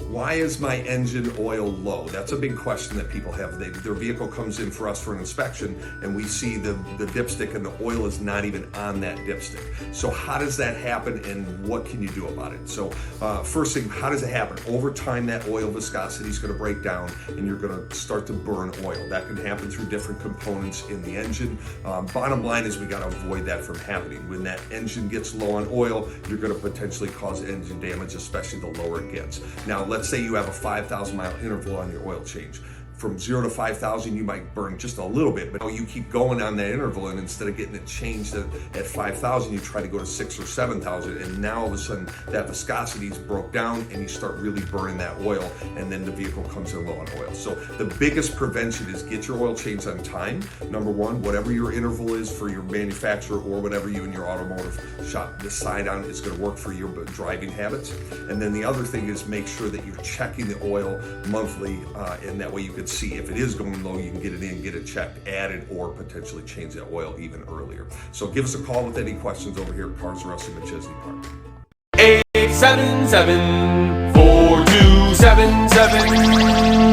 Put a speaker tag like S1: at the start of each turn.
S1: Why is my engine oil low? That's a big question that people have. Their vehicle comes in for us for an inspection and we see the dipstick and the oil is not even on that dipstick. So how does that happen and what can you do about it? So first thing, how does it happen? Over time, that oil viscosity is going to break down and you're going to start to burn oil. That can happen through different components in the engine. Bottom line is we got to avoid that from happening. When that engine gets low on oil, you're going to potentially cause engine damage, especially the lower it gets. Now, let's say you have a 5,000 mile interval on your oil change. From 0 to 5,000, you might burn just a little bit, but you keep going on that interval, and instead of getting it changed at 5,000, you try to go to 6,000 or 7,000, and now all of a sudden that viscosity is broke down, and you start really burning that oil, and then the vehicle comes in low on oil. So the biggest prevention is get your oil changed on time. Number one, whatever your interval is for your manufacturer or whatever you and your automotive shop decide on is going to work for your driving habits. And then the other thing is make sure that you're checking the oil monthly, and that way you can see if it is going low, you can get it in, get it checked, added, or potentially change that oil even earlier. So give us a call with any questions over here at Carz R Us in Machesney Park.
S2: 877-4277